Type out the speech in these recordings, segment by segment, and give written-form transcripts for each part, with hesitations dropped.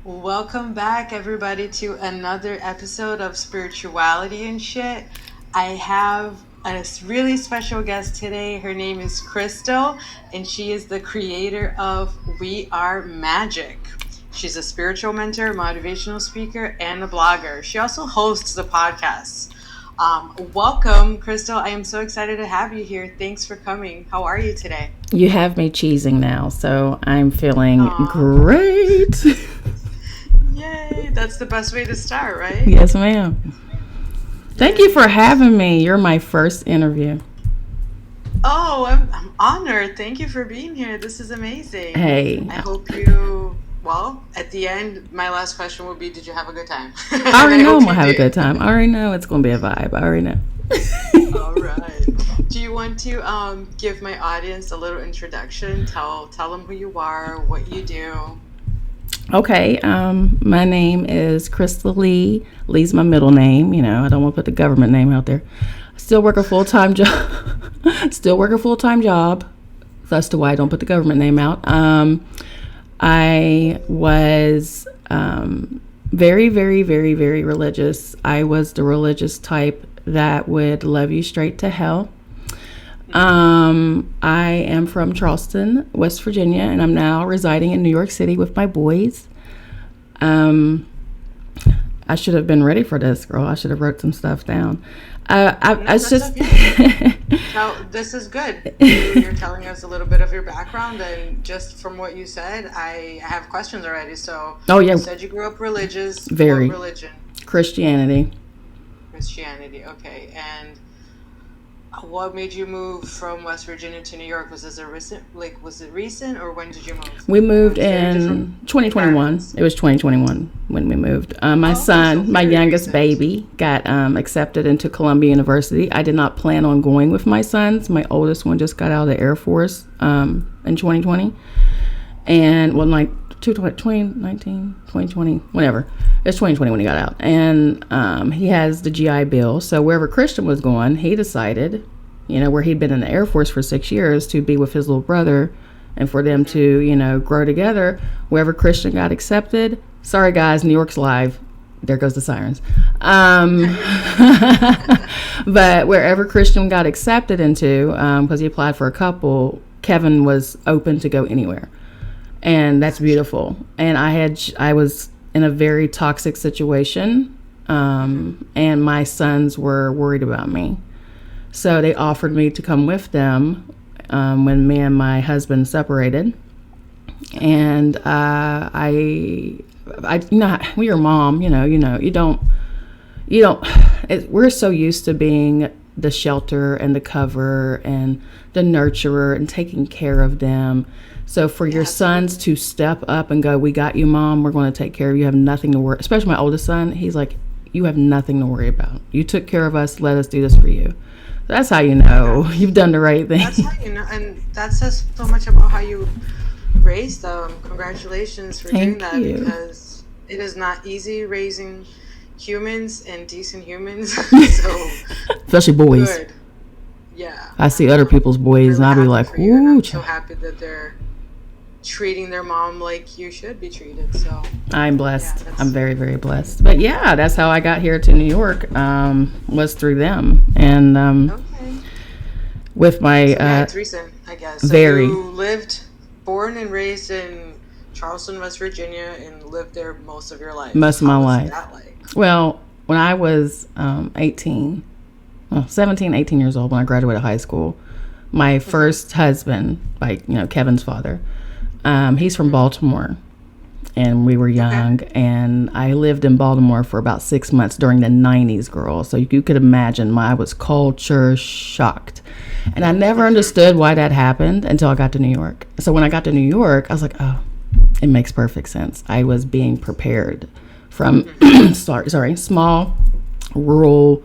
Welcome back, everybody, to another episode of Spirituality and Shit. I have a really special guest today. Her name is Crystal, and she is the creator of We Are Magic. She's a spiritual mentor, motivational speaker, and a blogger. She also hosts the podcast. Welcome, Crystal. I am so excited to have you here. Thanks for coming. How are you today? You have me cheesing now, so I'm feeling great. Yay, that's the best way to start, right? Yes, ma'am. Thank you for having me. You're my first interview. Oh, I'm honored. Thank you for being here. This is amazing. Hey. I hope at the end, my last question will be, did you have a good time? I already know I'm going to have a good time. I already know it's going to be a vibe. I already know. All right. Do you want to give my audience a little introduction? Tell them who you are, what you do. Okay, my name is Crystal Lee. Lee's my middle name. I don't want to put the government name out there. Still work a full-time job. That's the why I don't put the government name out. I was very, very, very, very religious. I was the religious type that would love you straight to hell. I am from Charleston, West Virginia, and I'm now residing in New York City with my boys. I should have been ready for this, girl. I should have wrote some stuff down. No, this is good. You're telling us a little bit of your background, and just from what you said, I have questions already. So, you said you grew up religious. Very. What religion? Christianity. Okay. And what made you move from West Virginia to New York? Was it recent, or when did you move? We moved in 2021. It was 2021 when we moved. My youngest baby, got accepted into Columbia University. I did not plan on going with my sons. My oldest one just got out of the Air Force in 2020. And, 2019, 2020, whatever. It's 2020 when he got out. And he has the GI Bill. So wherever Christian was going, he decided, where he'd been in the Air Force for 6 years, to be with his little brother and for them to, grow together. Wherever Christian got accepted. Sorry, guys, New York's live. There goes the sirens. But wherever Christian got accepted into, because he applied for a couple, Kevin was open to go anywhere. And that's beautiful. And I was in a very toxic situation, and my sons were worried about me. So they offered me to come with them when me and my husband separated. And when you're a mom, we're so used to being the shelter and the cover and the nurturer and taking care of them. So for your sons to step up and go, we got you, Mom, we're going to take care of you, have nothing to worry, especially my oldest son, he's like, you have nothing to worry about. You took care of us, let us do this for you. That's how you know you've done the right thing. That's how you know, and that says so much about how you raised them. Congratulations for doing that, because it is not easy raising humans and decent humans. So especially boys. Good. Yeah. I see other people's boys and I'll be like, ooh. I'm so happy that they're treating their mom like you should be treated. So I'm blessed. I'm very, very blessed. But yeah, that's how I got here to New York, was through them. And with my it's recent, I guess. So very. You born and raised in Charleston, West Virginia, and lived there most of your life. Most of my life. What was that like? Well, when I was 17, 18 years old, when I graduated high school, my first husband, Kevin's father, he's from Baltimore, and we were young, and I lived in Baltimore for about 6 months during the 90s, girl. So you could imagine I was culture shocked. And I never understood why that happened until I got to New York. So when I got to New York, I was like, oh, it makes perfect sense. I was being prepared from, small, rural,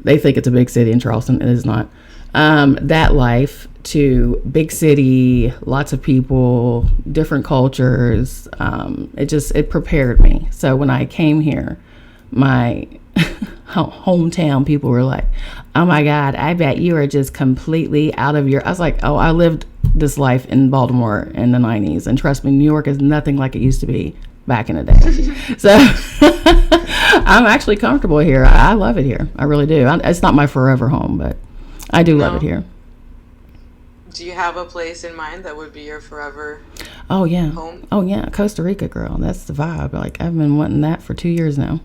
they think it's a big city in Charleston. It is not. That life to big city, lots of people, different cultures. It prepared me. So when I came here, my hometown people were like, oh my God, I bet you are just completely out of your, I was like, oh, I lived this life in Baltimore in the 90s. And trust me, New York is nothing like it used to be back in the day. So I'm actually comfortable here. I love it here. I really do. It's not my forever home, but I do love it here. Do you have a place in mind that would be your forever home? Oh, yeah. Costa Rica, girl. That's the vibe. Like, I've been wanting that for 2 years now.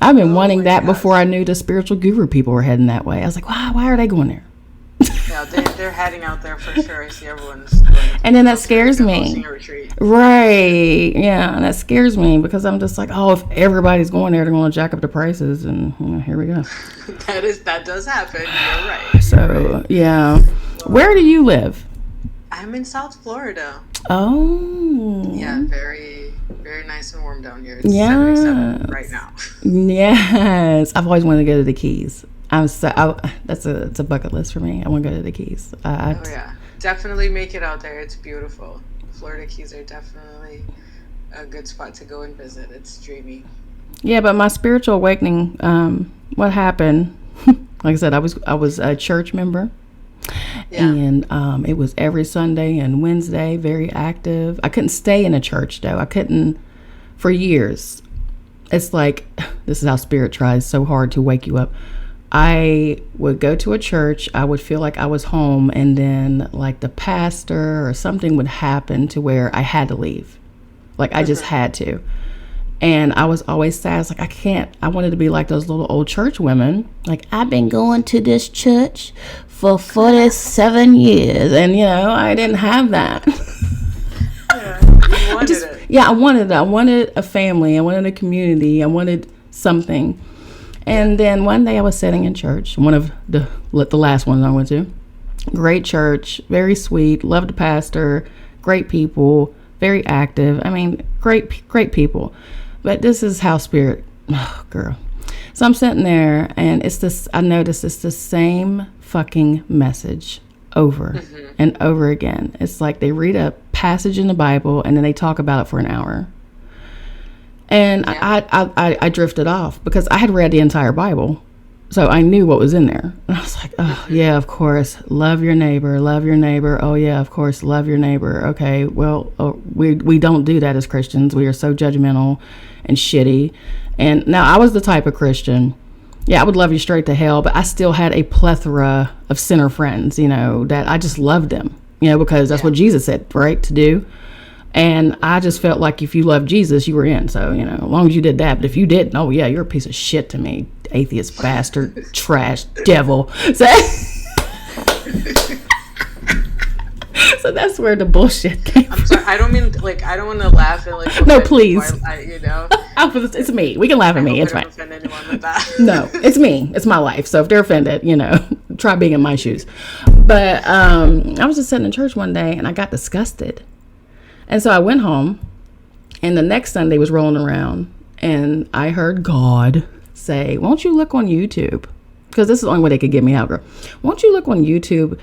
I've been wanting that before I knew the spiritual guru people were heading that way. I was like, why are they going there? Yeah, they're heading out there for sure. I see everyone's going. And then that scares me. Right. Yeah, and that scares me because I'm just like, if everybody's going there, they're going to jack up the prices, and here we go. That does happen. You're right. So, yeah. Where do you live? I'm in South Florida. Oh. Yeah, very, very nice and warm down here. It's 77 right now. Yes. I've always wanted to go to the Keys. It's a bucket list for me. I want to go to the Keys. Definitely make it out there. It's beautiful. Florida Keys are definitely a good spot to go and visit. It's dreamy. Yeah, but my spiritual awakening, what happened, like I said, I was a church member. Yeah. And it was every Sunday and Wednesday, very active. I couldn't stay in a church, though. I couldn't for years. It's like, this is how spirit tries so hard to wake you up. I would go to a church, I would feel like I was home, and then like the pastor or something would happen to where I had to leave. Like I just had to. And I was always sad. I was like, I wanted to be like those little old church women. Like, I've been going to this church for 47 years. And, I didn't have that. Yeah, you wanted it. Yeah, I wanted it. I wanted a family. I wanted a community. I wanted something. And then one day I was sitting in church, one of the last ones I went to. Great church, very sweet, loved the pastor, great people, very active. I mean, great people. But this is how spirit, girl. So I'm sitting there and I noticed it's the same fucking message over and over again. It's like they read a passage in the Bible and then they talk about it for an hour. And I drifted off because I had read the entire Bible. So I knew what was in there. And I was like, oh, yeah, of course. Love your neighbor. Love your neighbor. Oh, yeah, of course. Love your neighbor. Okay, well, we don't do that as Christians. We are so judgmental and shitty. And now I was the type of Christian. Yeah, I would love you straight to hell. But I still had a plethora of sinner friends, that I just loved them, because that's what Jesus said, right, to do. And I just felt like if you loved Jesus, you were in. So, as long as you did that. But if you didn't, oh, yeah, you're a piece of shit to me. Atheist, bastard, trash, devil. So that's where the bullshit came from. I'm sorry. I don't mean, I don't want to laugh at, no, please. It's me. We can laugh at me. It's fine. Offend anyone with that. No, it's me. It's my life. So if they're offended, try being in my shoes. But I was just sitting in church one day and I got disgusted. And so I went home, and the next Sunday was rolling around, and I heard God say, won't you look on YouTube? Because this is the only way they could get me out, girl. Won't you look on YouTube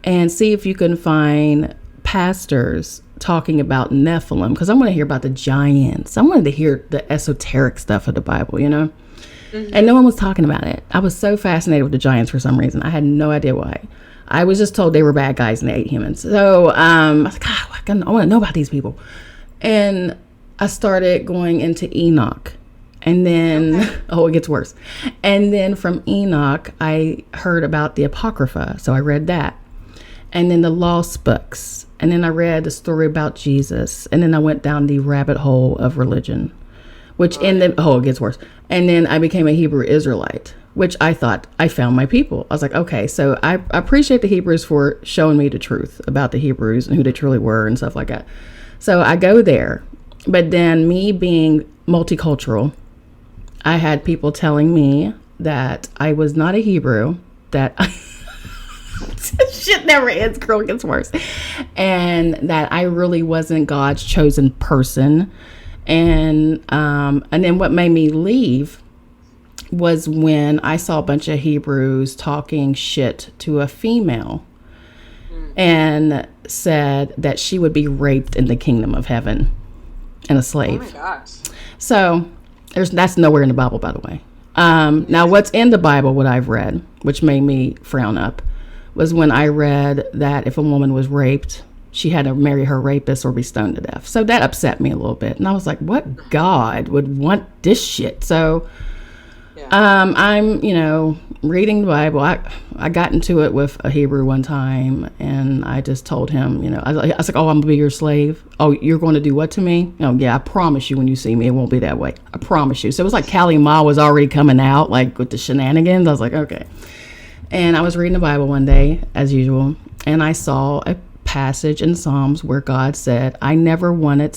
and see if you can find pastors talking about Nephilim? Because I want to hear about the giants. I wanted to hear the esoteric stuff of the Bible, And no one was talking about it. I was so fascinated with the giants for some reason. I had no idea why. I was just told they were bad guys and they ate humans. So I was like, I want to know about these people. And I started going into Enoch. And then, it gets worse. And then from Enoch, I heard about the Apocrypha. So I read that. And then the Lost Books. And then I read the story about Jesus. And then I went down the rabbit hole of religion, which it gets worse. And then I became a Hebrew Israelite, which I thought I found my people. I was like, okay, so I appreciate the Hebrews for showing me the truth about the Hebrews and who they truly were and stuff like that. So I go there. But then me being multicultural, I had people telling me that I was not a Hebrew, that shit never ends, girl, it gets worse. And that I really wasn't God's chosen person. And then what made me leave was when I saw a bunch of Hebrews talking shit to a female and said that she would be raped in the kingdom of heaven and a slave. Oh my gosh. So that's nowhere in the Bible, by the way. Now what's in the Bible, what I've read, which made me frown up, was when I read that if a woman was raped she had to marry her rapist or be stoned to death. So that upset me a little bit. And I was like, what God would want this shit? So I'm, reading the Bible. I got into it with a Hebrew one time, and I just told him, I was like, oh, I'm going to be your slave. Oh, you're going to do what to me? Oh, yeah, I promise you when you see me, it won't be that way. I promise you. So it was like Kali Ma was already coming out, like with the shenanigans. I was like, okay. And I was reading the Bible one day, as usual, and I saw a passage in Psalms where God said, I never wanted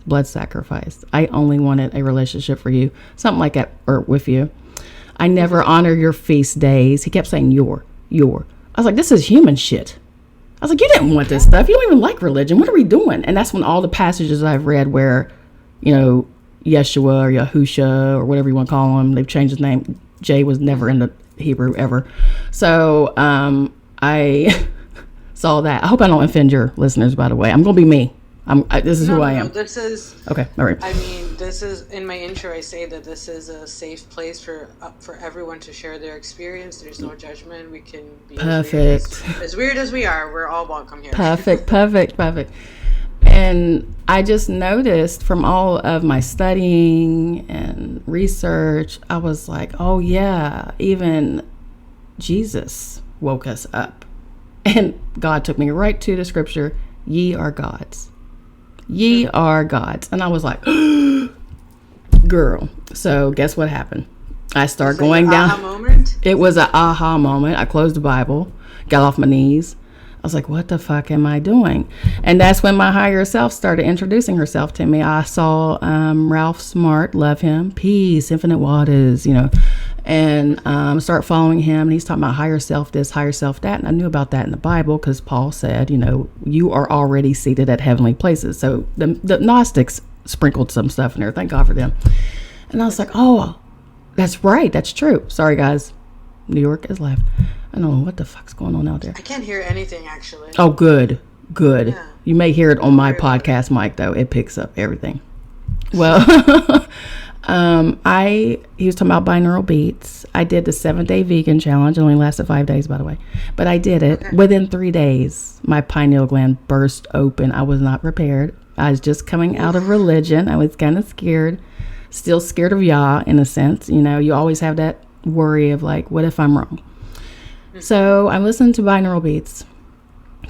blood sacrifice. I only wanted a relationship for you, something like that, or with you. I never honor your feast days. He kept saying your. I was like, this is human shit. I was like, you didn't want this stuff. You don't even like religion. What are we doing? And that's when all the passages I've read where, Yeshua or Yahusha or whatever you want to call him, they've changed his name. J was never in the Hebrew ever. So I saw that. I hope I don't offend your listeners, by the way. I'm going to be me. This is who I am. This is okay. All right. I mean, this is in my intro. I say that this is a safe place for everyone to share their experience. There's no judgment. We can be perfect. As weird as we are. We're all welcome here. Perfect. And I just noticed from all of my studying and research, I was like, oh yeah, even Jesus woke us up, and God took me right to the scripture. Ye are gods. Ye are gods. And I was like, girl. So guess what happened? I started going down. Aha moment? It was an aha moment. I closed the Bible, got off my knees. I was like, what the fuck am I doing? And that's when my higher self started introducing herself to me. I saw Ralph Smart, love him, peace, infinite waters, and start following him. And he's talking about higher self this, higher self that. And I knew about that in the Bible because Paul said, you are already seated at heavenly places. So the Gnostics sprinkled some stuff in there. Thank God for them. And I was like, oh, that's right. That's true. Sorry, guys. New York is live. I don't know what the fuck's going on out there. I can't hear anything, actually. Oh, good. Yeah. You may hear it on my podcast mic, though. It picks up everything. Well, he was talking about binaural beats. I did the 7-day vegan challenge. It only lasted 5 days, by the way. But I did it. Okay. Within 3 days, my pineal gland burst open. I was not prepared. I was just coming out of religion. I was kind of scared. Still scared of Yah, in a sense. You always have that worry of like, what if I'm wrong? So I listened to binaural beats.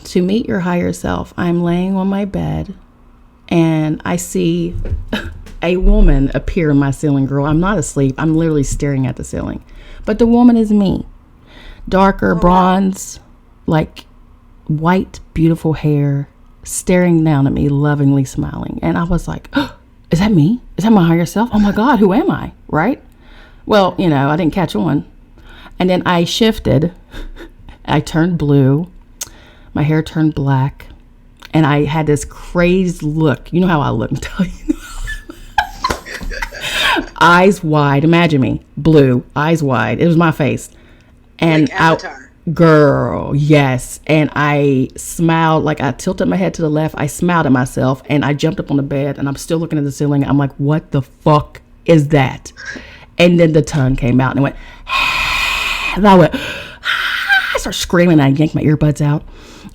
To meet your higher self, I'm laying on my bed and I see a woman appear in my ceiling, girl. I'm not asleep. I'm literally staring at the ceiling. But the woman is me. Darker bronze, like white, beautiful hair, staring down at me, lovingly smiling. And I was like, oh, is that me? Is that my higher self? Oh my God, who am I? Right? Well, I didn't catch on. And then I shifted. I turned blue. My hair turned black. And I had this crazed look. You know how I look, I'm telling you. Eyes wide. Imagine me. Blue. Eyes wide. It was my face. And like Avatar. Girl, yes. And I smiled. Like I tilted my head to the left. I smiled at myself. And I jumped up on the bed. And I'm still looking at the ceiling. I'm like, what the fuck is that? And then the tongue came out and it went, and I went, I started screaming. I yanked my earbuds out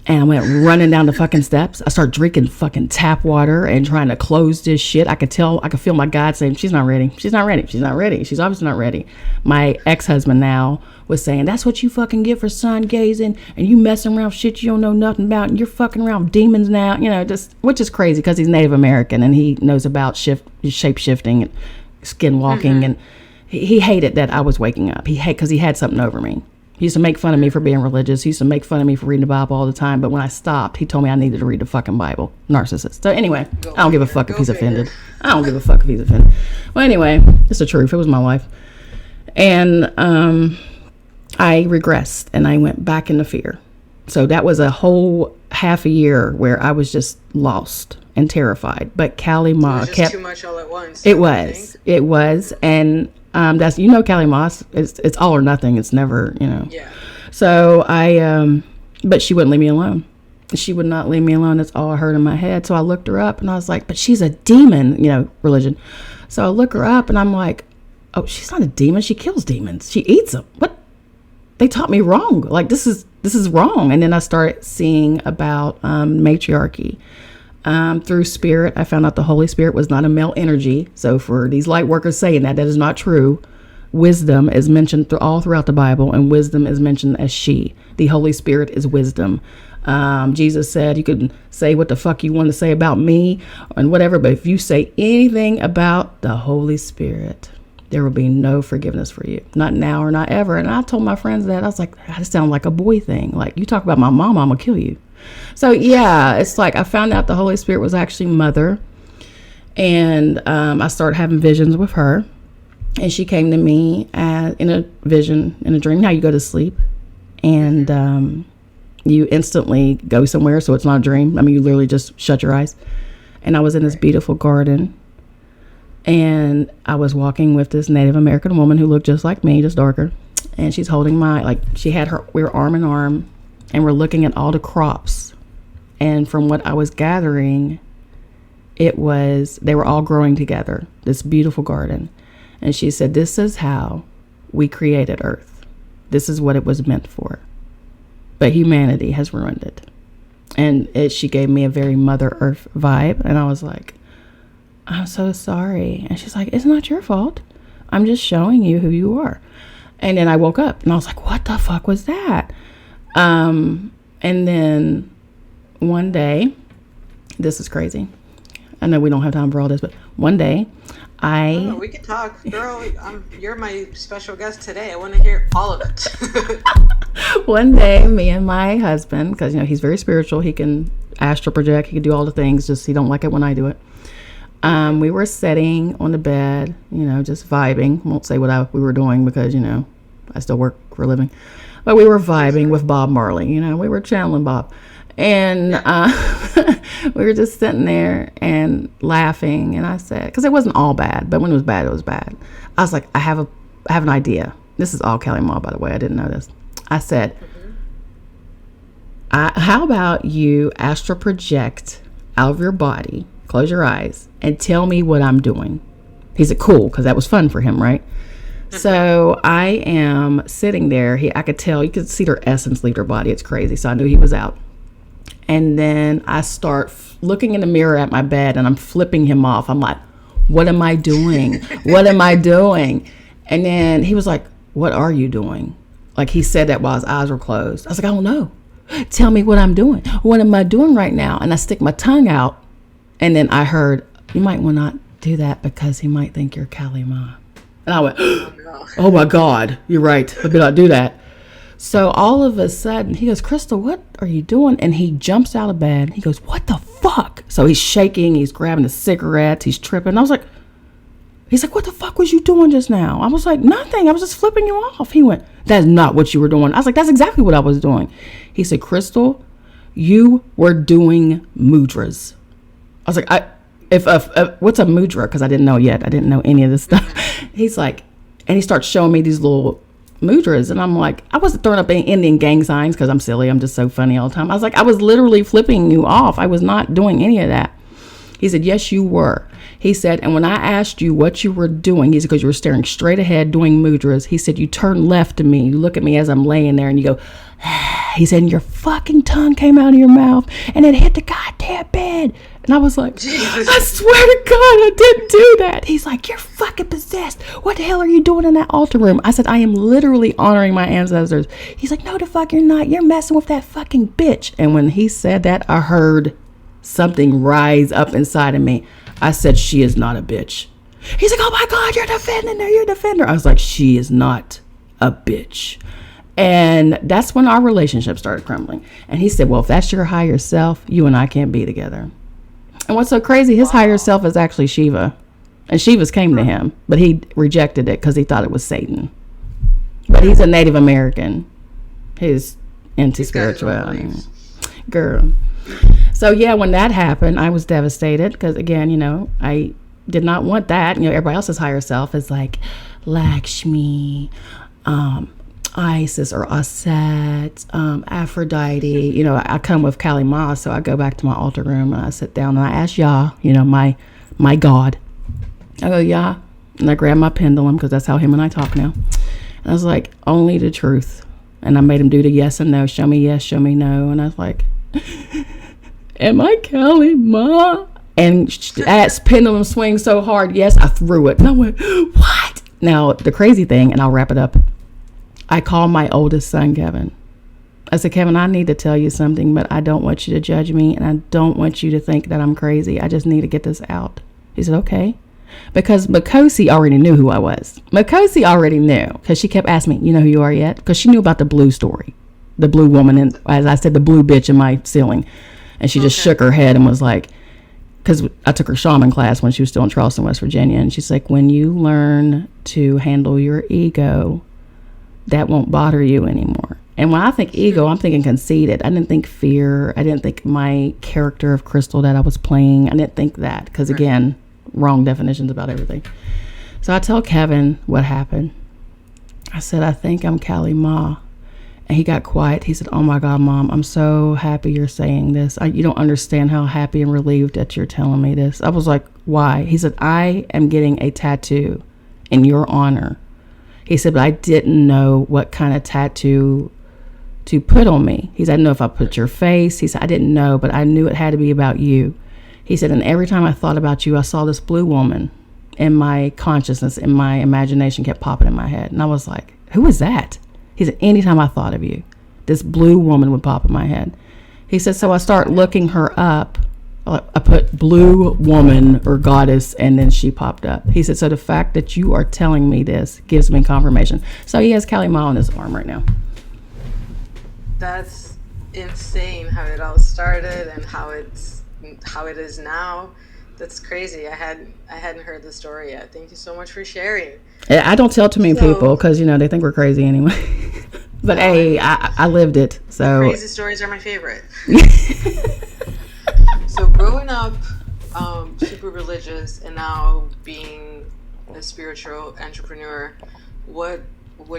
and I went running down the fucking steps. I started drinking fucking tap water and trying to close this shit. I could feel my God saying, she's not ready. She's not ready. She's not ready. She's obviously not ready. My ex-husband now was saying, that's what you fucking get for sun gazing and you messing around with shit you don't know nothing about and you're fucking around with demons now, just, which is crazy because he's Native American and he knows about shape shifting and skin walking and he hated that I was waking up. Because he had something over me. He used to make fun of me for being religious. He used to make fun of me for reading the Bible all the time. But when I stopped, he told me I needed to read the fucking Bible. Narcissist. So anyway, I don't give a fuck if he's offended. I don't give a fuck if he's offended. Well, anyway, it's the truth. It was my life. And I regressed and I went back into fear. So that was a whole half a year where I was just lost and terrified. But Kali Ma kept too much all at once. It was, and that's Kali Ma. It's all or nothing. It's never Yeah. So but she wouldn't leave me alone. She would not leave me alone. That's all I heard in my head. So I looked her up and I was like, but she's a demon. Religion. So I look her up and I'm like, oh, she's not a demon. She kills demons. She eats them. What? They taught me wrong. Like this is this is wrong. And then I started seeing about matriarchy. Through spirit, I found out the Holy Spirit was not a male energy. So for these light workers saying that is not true. Wisdom is mentioned all throughout the Bible, and wisdom is mentioned as she. The Holy Spirit is wisdom. Jesus said you could say what the fuck you want to say about me and whatever, but if you say anything about the Holy Spirit, there will be no forgiveness for you. Not now or not ever. And I told my friends that. I was like, that sounds like a boy thing. Like, you talk about my mom, I'm going to kill you. So, yeah, it's like I found out the Holy Spirit was actually mother. And I started having visions with her. And she came to me in a vision, in a dream. Now you go to sleep and you instantly go somewhere. So it's not a dream. I mean, you literally just shut your eyes. And I was in this beautiful garden. And I was walking with this Native American woman who looked just like me, just darker. And she's holding we were arm in arm, and we're looking at all the crops. And from what I was gathering, they were all growing together, this beautiful garden. And she said, this is how we created Earth. This is what it was meant for. But humanity has ruined it. And she gave me a very Mother Earth vibe. And I was like, I'm so sorry. And she's like, it's not your fault. I'm just showing you who you are. And then I woke up and I was like, what the fuck was that? And then one day, this is crazy. I know we don't have time for all this, but one day we can talk. Girl, you're my special guest today. I want to hear all of it. One day, me and my husband, because, he's very spiritual. He can astral project. He can do all the things. Just he don't like it when I do it. We were sitting on the bed, just vibing. Won't say what we were doing because, I still work for a living. But we were vibing with Bob Marley. We were channeling Bob. And we were just sitting there and laughing. And I said, because it wasn't all bad, but when it was bad, it was bad. I was like, I have an idea. This is all Kelly Ma, by the way. I didn't know this. I said, how about you astral project out of your body, close your eyes, and tell me what I'm doing? He said, cool, because that was fun for him, right? So I am sitting there. I could tell, you could see their essence leave their body. It's crazy. So I knew he was out. And then I start looking in the mirror at my bed and I'm flipping him off. I'm like, what am I doing? What am I doing? And then he was like, what are you doing? Like he said that while his eyes were closed. I was like, I don't know. Tell me what I'm doing. What am I doing right now? And I stick my tongue out. And then I heard, you might want not do that because he might think you're Kali Ma. And I went, oh my God, you're right. I better not do that. So all of a sudden, he goes, Crystal, what are you doing? And he jumps out of bed. He goes, what the fuck? So he's shaking. He's grabbing the cigarettes. He's tripping. I was like, he's like, what the fuck was you doing just now? I was like, nothing. I was just flipping you off. He went, that's not what you were doing. I was like, that's exactly what I was doing. He said, Crystal, you were doing mudras. I was like, what's a mudra? Because I didn't know yet. I didn't know any of this stuff. He's like, and he starts showing me these little mudras. And I'm like, I wasn't throwing up any Indian gang signs because I'm silly. I'm just so funny all the time. I was like, I was literally flipping you off. I was not doing any of that. He said, yes, you were. He said, and when I asked you what you were doing, he said, because you were staring straight ahead doing mudras. He said, you turn left to me. You look at me as I'm laying there and you go, he said, and your fucking tongue came out of your mouth and it hit the goddamn bed. And I was like, Jesus. I swear to God, I didn't do that. He's like, you're fucking possessed. What the hell are you doing in that altar room? I said, I am literally honoring my ancestors. He's like, no, the fuck you're not. You're messing with that fucking bitch. And when he said that, I heard something rise up inside of me. I said, she is not a bitch. He's like, oh my God, you're defending her. You're a defender. I was like, she is not a bitch. And that's when our relationship started crumbling. And he said, well, if that's your higher self, you and I can't be together. And what's so crazy, his higher self is actually Shiva. And Shiva's came to him, but he rejected it because he thought it was Satan. But he's a Native American. He's into spirituality. Girl. So yeah, when that happened, I was devastated because again, I did not want that. Everybody else's higher self is like Lakshmi, Isis or Aset, Aphrodite. I come with Kali Ma, so I go back to my altar room and I sit down and I ask Yah, my God. I go, Yah, and I grab my pendulum because that's how him and I talk now. And I was like, only the truth. And I made him do the yes and no. Show me yes, show me no. And I was like, am I Callie, Ma? And that pendulum swing so hard. Yes, I threw it. And I went, what? Now, the crazy thing, and I'll wrap it up. I called my oldest son, Kevin. I said, Kevin, I need to tell you something, but I don't want you to judge me. And I don't want you to think that I'm crazy. I just need to get this out. He said, okay. Because Makosi already knew who I was. Makosi already knew. Because she kept asking me, you know who you are yet? Because she knew about the blue story. The blue woman, and as I said, the blue bitch in my ceiling. And she just shook her head and was like, because I took her shaman class when she was still in Charleston, West Virginia. And she's like, when you learn to handle your ego, that won't bother you anymore. And when I think ego, I'm thinking conceited. I didn't think fear. I didn't think my character of Crystal that I was playing. I didn't think that. Because again, wrong definitions about everything. So I tell Kevin what happened. I said, I think I'm Callie Ma. And he got quiet. He said, oh my God, Mom, I'm so happy you're saying this. You don't understand how happy and relieved that you're telling me this. I was like, why? He said, I am getting a tattoo in your honor. He said, but I didn't know what kind of tattoo to put on me. He said, I didn't know if I put your face. He said, I didn't know, but I knew it had to be about you. He said, and every time I thought about you, I saw this blue woman in my consciousness, in my imagination kept popping in my head. And I was like, who is that? He said, anytime I thought of you, this blue woman would pop in my head. He said, so I start looking her up. I put blue woman or goddess, and then she popped up. He said, so the fact that you are telling me this gives me confirmation. So he has Callie Ma on his arm right now. That's insane how it all started and how it is now. That's crazy. I hadn't heard the story yet. Thank you so much for sharing. I don't tell too many people because, they think we're crazy anyway. But hey, I lived it. So crazy stories are my favorite. So growing up super religious and now being a spiritual entrepreneur, what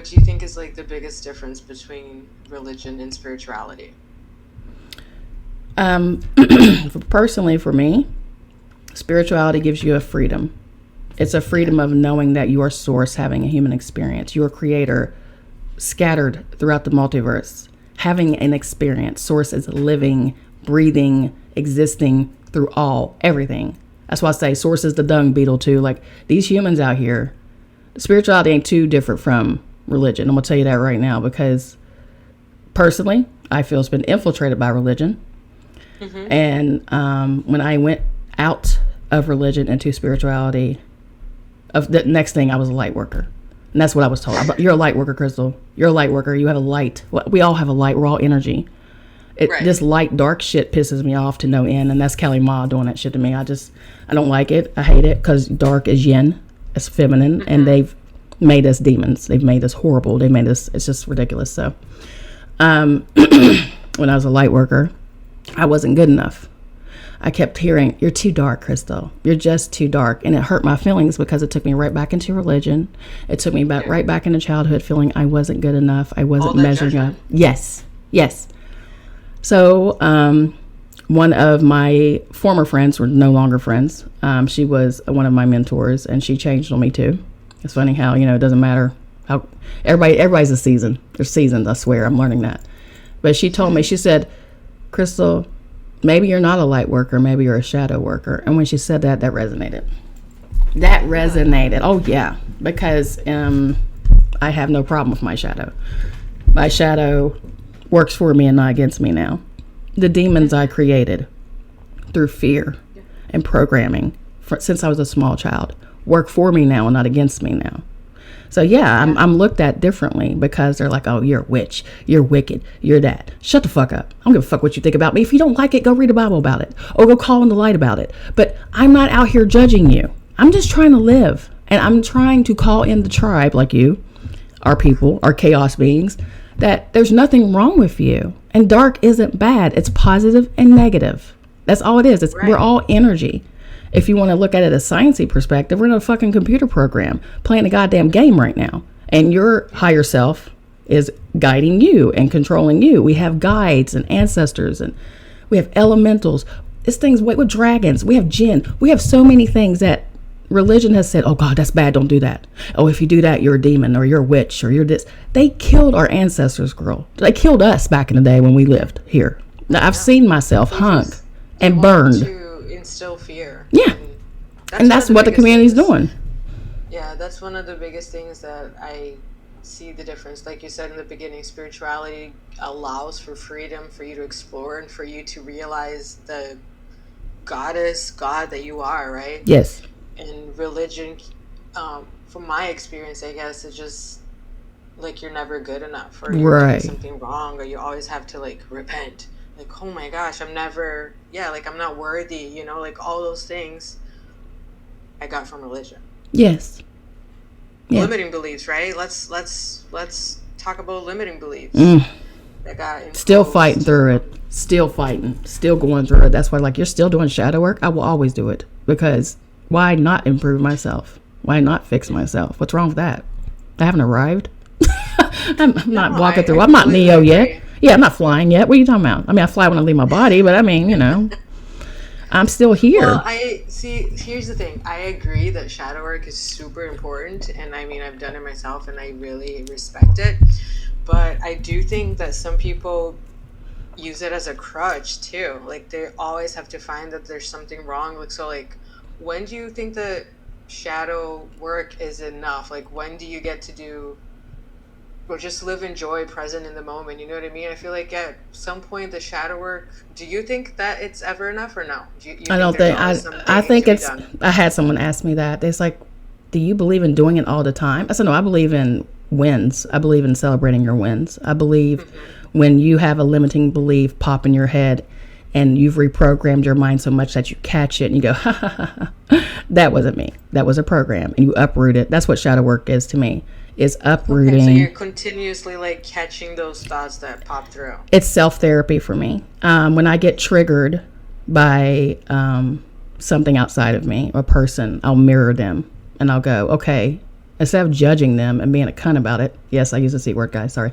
do you think is like the biggest difference between religion and spirituality? Personally, for me, spirituality gives you a freedom. It's a freedom of knowing that you are source, having a human experience. You are creator, scattered throughout the multiverse, having an experience. Source is living, breathing, existing through everything. That's why I say source is the dung beetle too. Like these humans out here, spirituality ain't too different from religion. I'm gonna tell you that right now because personally, I feel it's been infiltrated by religion. Mm-hmm. And when I went out of religion into spirituality, the next thing I was a light worker. And that's what I was told. You're a light worker, Crystal. You're a light worker. You have a light. We all have a light. We're all energy. Right. This light, dark shit pisses me off to no end. And that's Callie Ma doing that shit to me. I don't like it. I hate it because dark is yin. It's feminine. Mm-hmm. And they've made us demons. They've made us horrible. They made us, it's just ridiculous. So when I was a light worker, I wasn't good enough. I kept hearing, you're too dark, Crystal. You're just too dark. And it hurt my feelings because it took me right back into religion. It took me right back into childhood feeling I wasn't good enough. I wasn't measuring up. Yes. So one of my former friends, we're no longer friends. She was one of my mentors and she changed on me too. It's funny how, it doesn't matter how everybody's a season. There's seasons, I swear. I'm learning that. But she told me, she said, Crystal, maybe you're not a light worker, maybe you're a shadow worker. And when she said that resonated. That resonated. Oh yeah, because I have no problem with my shadow. My shadow works for me and not against me now. The demons I created through fear and programming since I was a small child work for me now and not against me now. So yeah, I'm looked at differently because they're like, oh, you're a witch, you're wicked, you're that. Shut the fuck up. I don't give a fuck what you think about me. If you don't like it, go read the Bible about it or go call in the light about it. But I'm not out here judging you. I'm just trying to live. And I'm trying to call in the tribe like you, our people, our chaos beings, that there's nothing wrong with you. And dark isn't bad. It's positive and negative. That's all it is. We're all energy. If you want to look at it as a sciencey perspective, we're in a fucking computer program playing a goddamn game right now. And your higher self is guiding you and controlling you. We have guides and ancestors and we have elementals. It's things with dragons. We have jinn. We have so many things that religion has said, oh God, that's bad, don't do that. Oh, if you do that, you're a demon or you're a witch or you're this. They killed our ancestors, girl. They killed us back in the day when we lived here. Now, I've seen myself hung and burned. To instill fear. Yeah. And that's what the community's doing. Yeah, that's one of the biggest things that I see the difference. Like you said in the beginning, spirituality allows for freedom for you to explore and for you to realize the God that you are, right? Yes. And religion, from my experience, I guess, it's just like you're never good enough, or you're doing something wrong, or you always have to like repent. Like, oh my gosh, I'm not worthy, like all those things I got from religion. Yes. Yeah. Limiting beliefs, right? Let's talk about limiting beliefs. That got imposed. Still fighting through it. Still fighting. Still going through it. That's why, like, you're still doing shadow work. I will always do it, because why not improve myself? Why not fix myself? What's wrong with that? I haven't arrived. I'm not walking through. I'm not Neo yet. Yeah, I'm not flying yet. What are you talking about? I mean, I fly when I leave my body, but I mean, I'm still here. Well, here's the thing. I agree that shadow work is super important, and I mean, I've done it myself, and I really respect it. But I do think that some people use it as a crutch too. Like, they always have to find that there's something wrong. Like, so, like, when do you think that shadow work is enough? Like, when do you get to do, or just live in joy, present in the moment? You know what I mean? I feel like at some point the shadow work, do you think that it's ever enough, or no? I don't think, I think it's, I had someone ask me that. It's like, do you believe in doing it all the time? I said, no, I believe in wins. I believe in celebrating your wins. I believe when you have a limiting belief pop in your head and you've reprogrammed your mind so much that you catch it and you go, ha ha ha, that wasn't me. That was a program. And you uproot it. That's what shadow work is to me. Is uprooting. Okay, so you're continuously like catching those thoughts that pop through. It's self-therapy for me. When I get triggered by something outside of me, a person, I'll mirror them and I'll go, okay, instead of judging them and being a cunt about it. Yes, I use the C word, guys. Sorry.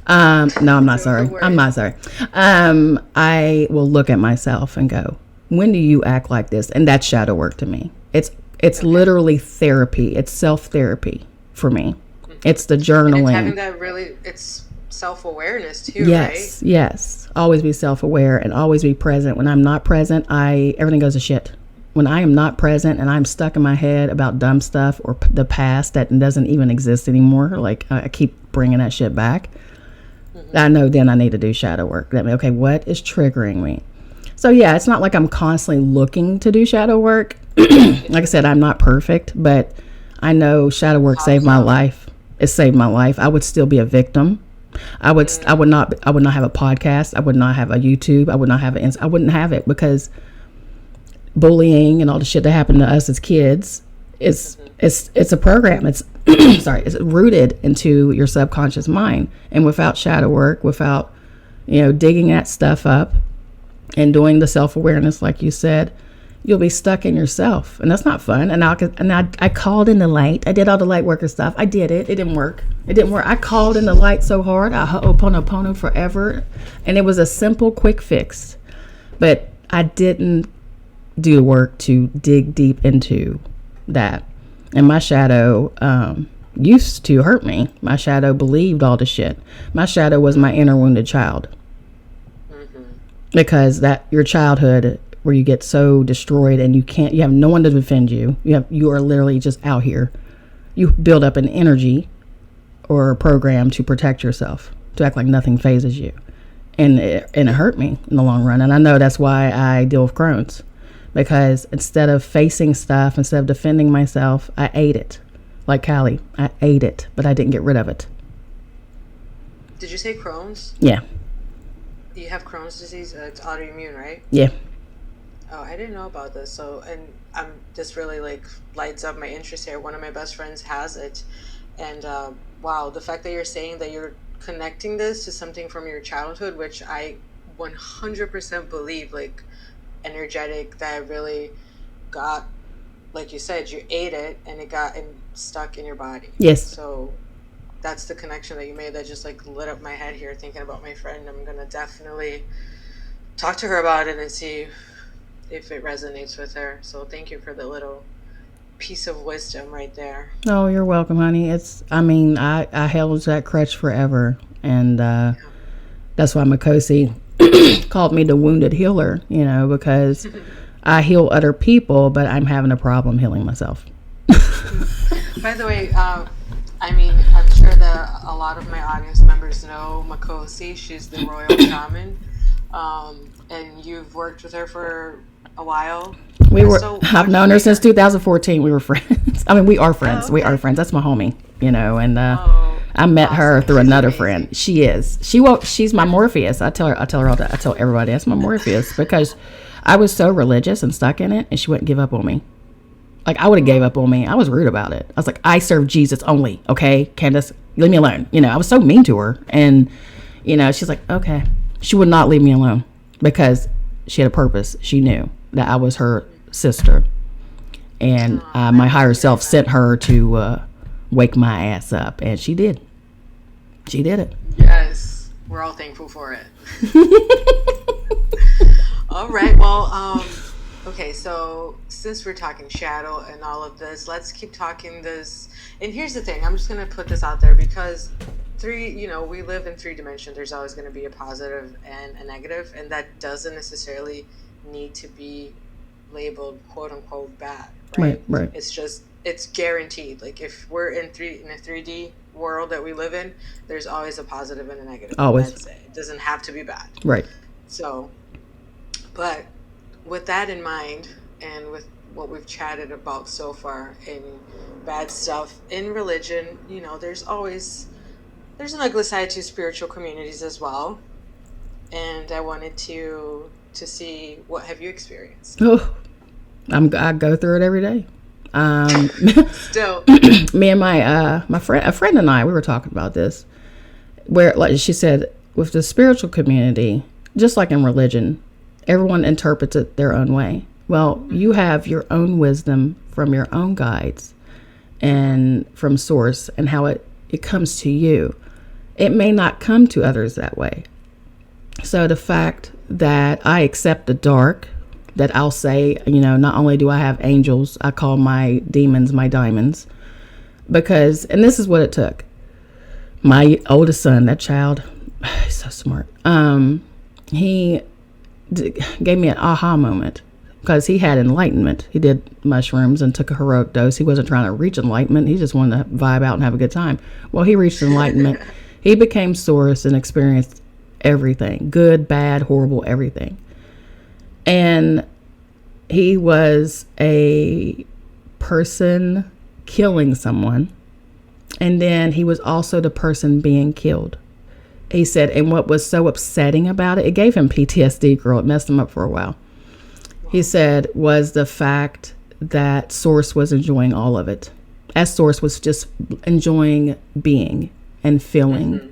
No, I'm not sorry. I'm not sorry. I will look at myself and go, when do you act like this? And that's shadow work to me. It's literally therapy. It's self-therapy for me. It's the journaling. And it's having that really, it's self-awareness too, yes, right? Yes. Always be self-aware and always be present. When I'm not present, everything goes to shit. When I am not present and I'm stuck in my head about dumb stuff or the past that doesn't even exist anymore, like I keep bringing that shit back, I know then I need to do shadow work. That means, okay, what is triggering me? So yeah, it's not like I'm constantly looking to do shadow work. Like I said, I'm not perfect, but I know shadow work saved my life. It saved my life. I would still be a victim. I would not have a podcast. I would not have a YouTube. I would not have I wouldn't have it, because bullying and all the shit that happened to us as kids it's a program. It's it's rooted into your subconscious mind. And without shadow work, without digging that stuff up and doing the self-awareness, like you said, you'll be stuck in yourself, and that's not fun. And I called in the light. I did all the light worker stuff. I did it. It didn't work. I called in the light so hard. I ho'oponopono forever, and it was a simple, quick fix. But I didn't do the work to dig deep into that. And my shadow used to hurt me. My shadow believed all the shit. My shadow was my inner wounded child, because that your childhood, where you get so destroyed and you have no one to defend you. You are literally just out here. You build up an energy or a program to protect yourself, to act like nothing phases you. And it hurt me in the long run. And I know that's why I deal with Crohn's, because instead of facing stuff, instead of defending myself, I ate it. Like Callie, I ate it, but I didn't get rid of it. Did you say Crohn's? Yeah. You have Crohn's disease? It's autoimmune, right? Yeah. Oh, I didn't know about this. So, and this really like lights up my interest here. One of my best friends has it, and wow, the fact that you're saying that you're connecting this to something from your childhood, which I 100% believe, like energetic, that really got, like you said, you ate it and it got stuck in your body. Yes. So that's the connection that you made that just like lit up my head here thinking about my friend. I'm gonna definitely talk to her about it and see if it resonates with her. So thank you for the little piece of wisdom right there. Oh, you're welcome, honey. I held that crutch forever. And Yeah. that's why Makosi called me the wounded healer, because I heal other people, but I'm having a problem healing myself. By the way, I'm sure that a lot of my audience members know Makosi. She's the royal shaman, and you've worked with her for a while. I've known her since 2014. We were friends. We are friends. Oh, okay. We are friends. That's my homie, and Oh, I met her through She's another amazing. friend. She's my Morpheus. I tell her all that. I tell everybody that's my Morpheus because I was so religious and stuck in it, and she wouldn't give up on me. Like, I would have gave up on me. I was rude about it. I was like, I serve Jesus only, okay? Candace, leave me alone. I was so mean to her. And, she's like, okay. She would not leave me alone because she had a purpose. She knew that I was her sister. And my higher self sent her to wake my ass up. And she did. She did it. Yes, we're all thankful for it. All right. Well, okay. So since we're talking shadow and all of this, let's keep talking this. And here's the thing. I'm just gonna put this out there because we live in 3 dimensions. There's always going to be a positive and a negative, and that doesn't necessarily need to be labeled quote unquote bad, right? Right. It's guaranteed. Like if we're in a 3D world that we live in, there's always a positive and a negative. Always. That's it. It doesn't have to be bad. Right. So, but with that in mind, and with what we've chatted about so far in bad stuff in religion, there's an ugly side to spiritual communities as well. And I wanted to see, what have you experienced? Oh, I go through it every day. Still. Me and a friend and I, we were talking about this, where, like she said, with the spiritual community, just like in religion, everyone interprets it their own way. Well, you have your own wisdom from your own guides and from source and how it comes to you. It may not come to others that way. So the fact that I accept the dark, that I'll say, not only do I have angels, I call my demons my diamonds. Because, and this is what it took. My oldest son, that child, he's so smart. He gave me an aha moment because he had enlightenment. He did mushrooms and took a heroic dose. He wasn't trying to reach enlightenment. He just wanted to vibe out and have a good time. Well, he reached enlightenment. He became source and experienced everything, good, bad, horrible, everything. And he was a person killing someone. And then he was also the person being killed. He said, and what was so upsetting about it, it gave him PTSD, girl. It messed him up for a while. He said, was the fact that Source was enjoying all of it. As Source was just enjoying being and feeling. Mm-hmm.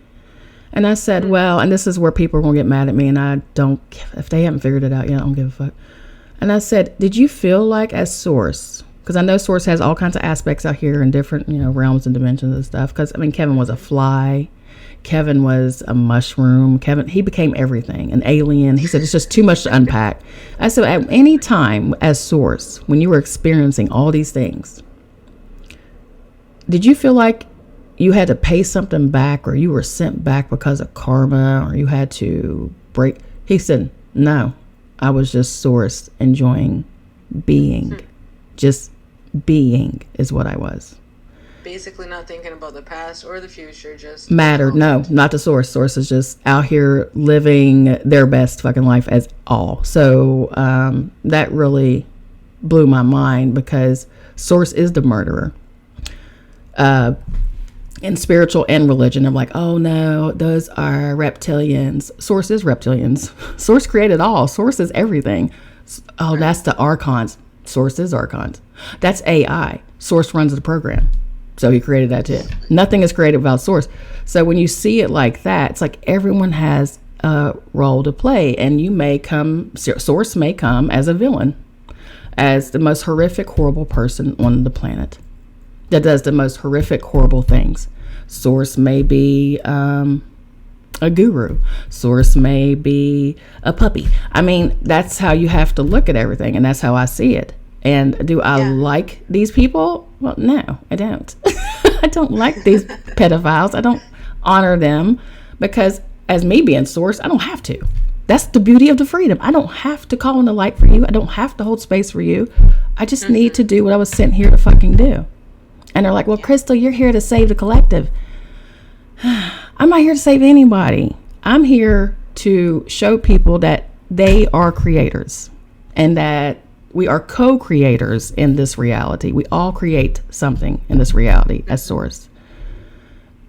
And I said, well, and this is where people are going to get mad at me, and I don't, if they haven't figured it out yet, I don't give a fuck. And I said, did you feel like as Source, because I know Source has all kinds of aspects out here in different, realms and dimensions and stuff. Because, Kevin was a fly. Kevin was a mushroom. Kevin, he became everything, an alien. He said, it's just too much to unpack. I said, at any time as Source, when you were experiencing all these things, did you feel like you had to pay something back, or you were sent back because of karma, or you had to break? He said, no, I was just Source enjoying being. Just being is what I was. Basically not thinking about the past or the future, just mattered. No, not the Source. Source is just out here living their best fucking life as all. So that really blew my mind, because Source is the murderer. In spiritual and religion, I'm like, oh no, those are reptilians. Source is reptilians. Source created all. Source is everything. Oh, that's the archons. Source is archons. That's AI. Source runs the program. So he created that too. Nothing is created without Source. So when you see it like that, it's like everyone has a role to play, and Source may come as a villain, as the most horrific, horrible person on the planet that does the most horrific, horrible things. Source may be a guru. Source may be a puppy. That's how you have to look at everything, and that's how I see it. And do I like these people? Well, no, I don't. I don't like these pedophiles. I don't honor them because as me being source, I don't have to. That's the beauty of the freedom. I don't have to call in the light for you. I don't have to hold space for you. I just need to do what I was sent here to fucking do. And they're like, well, Crystal, you're here to save the collective. I'm not here to save anybody. I'm here to show people that they are creators and that we are co-creators in this reality. We all create something in this reality as source.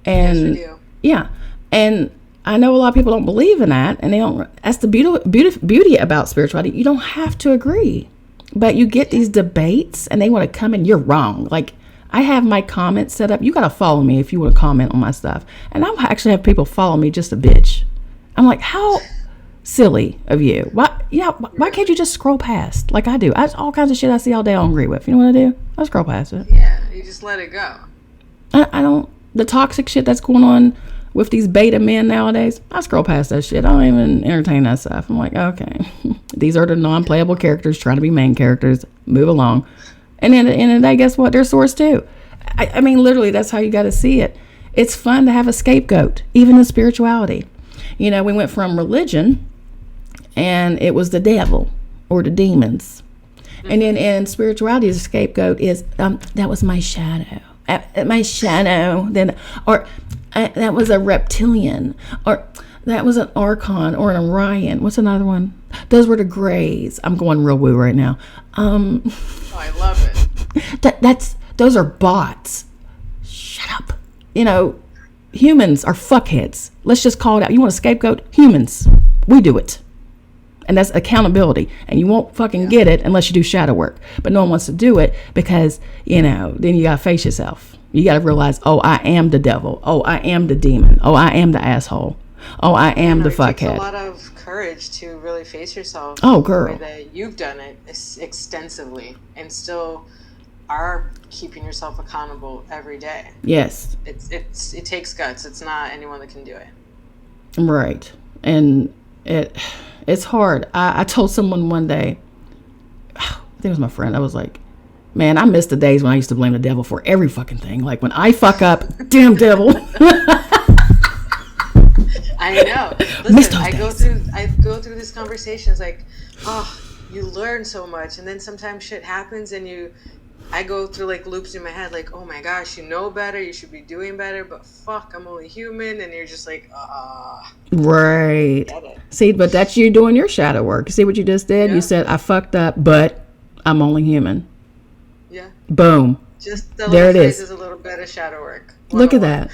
And yes, we do. Yeah. And I know a lot of people don't believe in that, and they don't. That's the beauty about spirituality. You don't have to agree, but you get these debates, and they want to come in. You're wrong. Like I have my comments set up. You got to follow me if you want to comment on my stuff, and I'll actually have people follow me just a bitch. I'm like, how silly of you. Why? Yeah. Why can't you just scroll past like I do? All kinds of shit I see all day I don't agree with. You know what I do? I scroll past it. Yeah, you just let it go. I don't. The toxic shit that's going on with these beta men nowadays, I scroll past that shit. I don't even entertain that stuff. I'm like, okay, these are the non-playable characters trying to be main characters. Move along. And then at the end of the day, guess what? They're source too. I mean, literally, that's how you got to see it. It's fun to have a scapegoat, even in spirituality. You know, we went from religion, and it was the devil or the demons. And then in spirituality, the scapegoat is, that was my shadow. My shadow. Then, or that was a reptilian, or that was an archon or an Orion. What's another one? Those were the grays. I'm going real woo right now. Oh, I love it. Those are bots. Shut up. You know, humans are fuckheads. Let's just call it out. You want a scapegoat? Humans. We do it. And that's accountability. And you won't fucking get it unless you do shadow work. But no one wants to do it because, you know, then you got to face yourself. You got to realize, oh, I am the devil. Oh, I am the demon. Oh, I am the asshole. Oh, I am the fuckhead. It takes a lot of courage to really face yourself. Oh, girl. The way that you've done it extensively and still are keeping yourself accountable every day. Yes. It takes guts. It's not anyone that can do it. Right. And it's hard. I told someone one day, I think it was my friend, I was like, man, I miss the days when I used to blame the devil for every fucking thing. Like when I fuck up, damn devil. I know. Listen, I go through these conversations like, oh, you learn so much, and then sometimes shit happens, and I go through like loops in my head, like, oh my gosh, you know better, you should be doing better, but fuck, I'm only human, and you're just like, right. See, but that's you doing your shadow work. See what you just did? Yeah. You said I fucked up, but I'm only human. Yeah. Boom. Just the there it is. A little bit of shadow work. Look at that.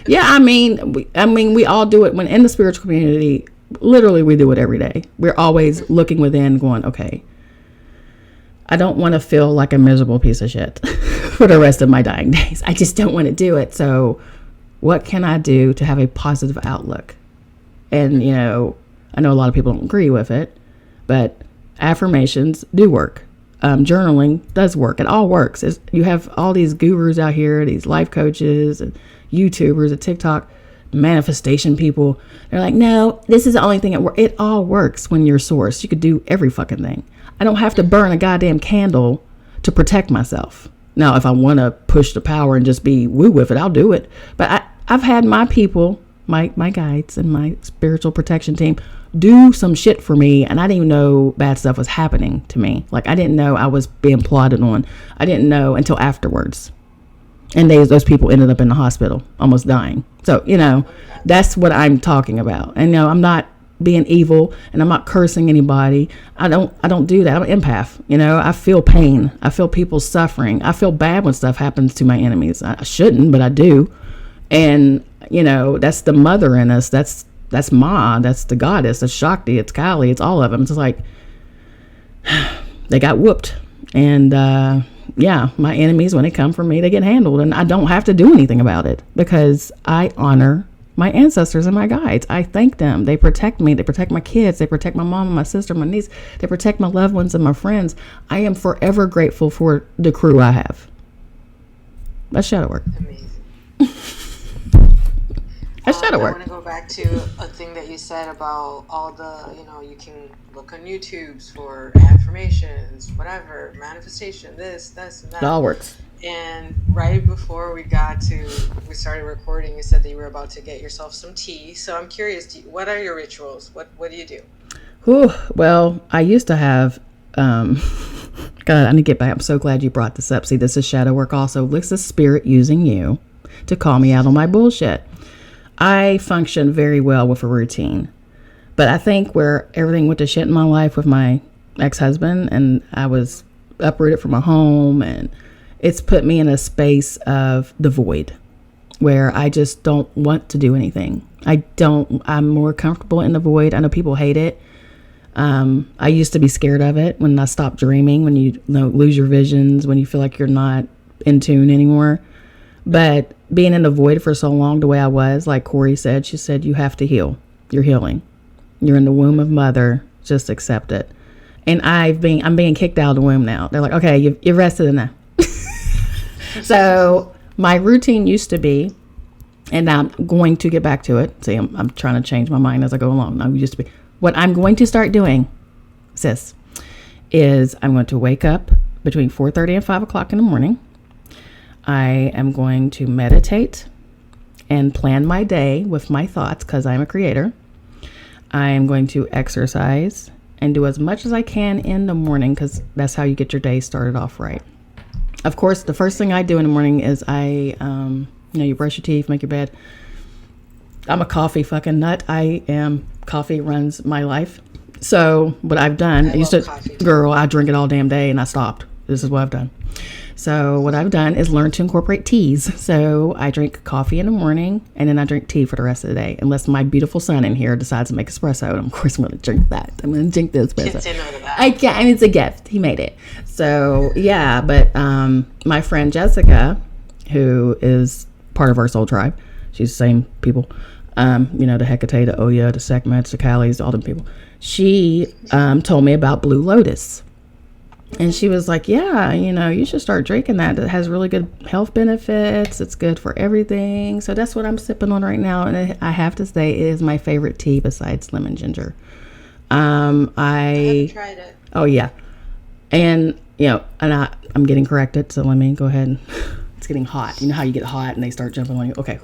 Yeah, I mean, we all do it when in the spiritual community. Literally, we do it every day. We're always looking within, going, okay, I don't want to feel like a miserable piece of shit for the rest of my dying days. I just don't want to do it. So, what can I do to have a positive outlook? And you know, I know a lot of people don't agree with it, but affirmations do work. Journaling does work. It all works. You have all these gurus out here, these life coaches and YouTubers and TikTok manifestation people. They're like, no, this is the only thing. It all works when you're source. You could do every fucking thing. I don't have to burn a goddamn candle to protect myself. Now, if I want to push the power and just be woo with it, I'll do it. But I've had my people, my guides and my spiritual protection team do some shit for me, and I didn't even know bad stuff was happening to me. Like, I didn't know I was being plotted on. I didn't know until afterwards. And those people ended up in the hospital, almost dying. So, you know, that's what I'm talking about. And, you know, I'm not being evil, and I'm not cursing anybody. I don't do that. I'm an empath. You know, I feel pain. I feel people suffering. I feel bad when stuff happens to my enemies. I shouldn't, but I do. And, you know, that's the mother in us. That's Ma, that's the goddess, that's Shakti, it's Kali, it's all of them. It's like, they got whooped. And, yeah, my enemies, when they come for me, they get handled. And I don't have to do anything about it because I honor my ancestors and my guides. I thank them. They protect me. They protect my kids. They protect my mom and my sister, my niece. They protect my loved ones and my friends. I am forever grateful for the crew I have. That's shadow work. Amazing. That's shadow I work. want to go back to a thing that you said about all the, you can look on YouTubes for affirmations, whatever, manifestation, this, and It that. all works. And right before we started recording, you said that you were about to get yourself some tea. So I'm curious, what are your rituals? What do you do? Whew, well, I used to have, God, I need to get back. I'm so glad you brought this up. See, this is shadow work also. This is spirit using you to call me out on my bullshit. I function very well with a routine. But I think where everything went to shit in my life with my ex-husband, and I was uprooted from my home, and it's put me in a space of the void where I just don't want to do anything. I'm more comfortable in the void. I know people hate it. I used to be scared of it when I stopped dreaming, when you lose your visions, when you feel like you're not in tune anymore. But being in the void for so long, the way I was, like Corey said, she said, you have to heal. You're healing. You're in the womb of mother. Just accept it. And I'm being kicked out of the womb now. They're like, okay, you've rested enough. So my routine used to be, and now I'm going to get back to it. See, I'm trying to change my mind as I go along. Now, used to be. What I'm going to start doing, sis, is I'm going to wake up between 4:30 and 5 o'clock in the morning. I am going to meditate and plan my day with my thoughts because I'm a creator. I am going to exercise and do as much as I can in the morning because that's how you get your day started off right. Of course, the first thing I do in the morning is you brush your teeth, make your bed. I'm a coffee fucking nut. Coffee runs my life. So what I've done, I drink it all damn day and I stopped. This is what I've done. So what I've done is learn to incorporate teas. So I drink coffee in the morning and then I drink tea for the rest of the day. Unless my beautiful son in here decides to make espresso. And of course I'm going to drink that. I'm going to drink the espresso. I can't. I mean, it's a gift. He made it. So yeah, but my friend Jessica, who is part of our soul tribe, she's the same people. The Hecate, the Oya, the Sekhmets, the Kalis, all them people. She told me about Blue Lotus. And she was like, yeah, you should start drinking that. It has really good health benefits. It's good for everything. So that's what I'm sipping on right now. And I have to say, it is my favorite tea besides lemon ginger. I haven't tried it. Oh, yeah. And, I'm getting corrected. So let me go ahead. It's getting hot. You know how you get hot and they start jumping on you? Okay.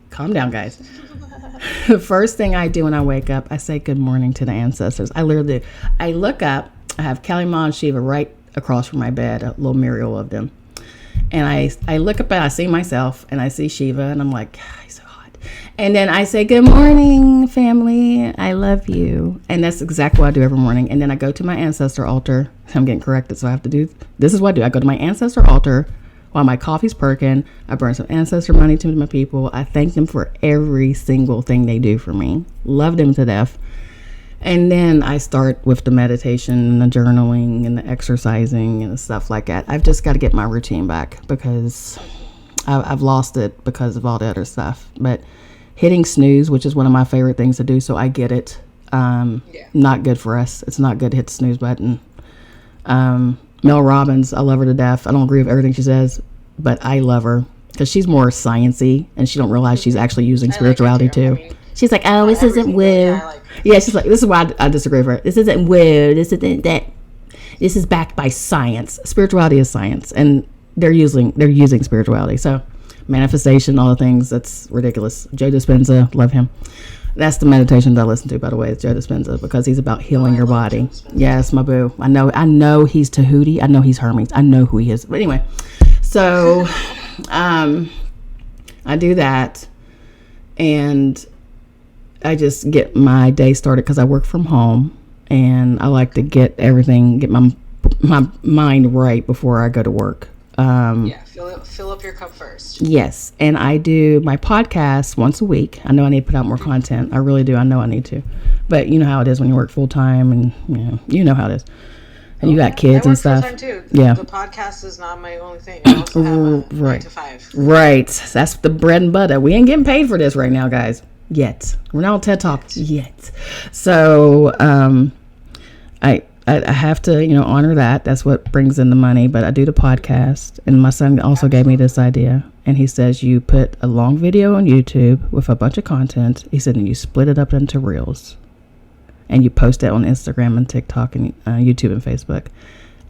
Calm down, guys. The first thing I do when I wake up, I say good morning to the ancestors. I literally do. I look up. I have Kali Ma and Shiva right across from my bed, a little mural of them. And I look up and I see myself and I see Shiva and I'm like, he's so hot. And then I say, good morning, family. I love you. And that's exactly what I do every morning. And then I go to my ancestor altar. I'm getting corrected, so I have to do, this is what I do. I go to my ancestor altar while my coffee's perking. I burn some ancestor money to my people. I thank them for every single thing they do for me. Love them to death. And then I start with the meditation and the journaling and the exercising and stuff like that. I've just got to get my routine back because I've lost it because of all the other stuff. But hitting snooze, which is one of my favorite things to do, so I get it. Not good for us. It's not good to hit the snooze button. Mel Robbins, I love her to death. I don't agree with everything she says, but I love her because she's more sciencey and she don't realize she's actually using spirituality too. She's like, oh, this isn't woo. Yeah, she's like, this is why I disagree with her. This isn't woo. This isn't that. This is backed by science. Spirituality is science, and they're using spirituality. So, manifestation, all the things. That's ridiculous. Joe Dispenza, love him. That's the meditation that I listen to, by the way, is Joe Dispenza, because he's about healing your body. Yes, my boo. I know he's Tahuti. I know he's Hermes. I know who he is. But anyway, so I do that, and I just get my day started because I work from home, and I like to get my mind right before I go to work. Fill up your cup first. Yes, and I do my podcast once a week. I know I need to put out more content. I really do. I know I need to, but you know how it is when you work full time, and you know how it is. And you got kids and stuff. I work full time too. Yeah. The podcast is not my only thing. I also have a 9 to 5. Right. That's the bread and butter. We ain't getting paid for this right now, guys. Yet. We're not on TED Talk yet. So I have to, honor that. That's what brings in the money. But I do the podcast. And my son also gave me this idea. And he says you put a long video on YouTube with a bunch of content. He said, and you split it up into reels. And you post it on Instagram and TikTok and YouTube and Facebook.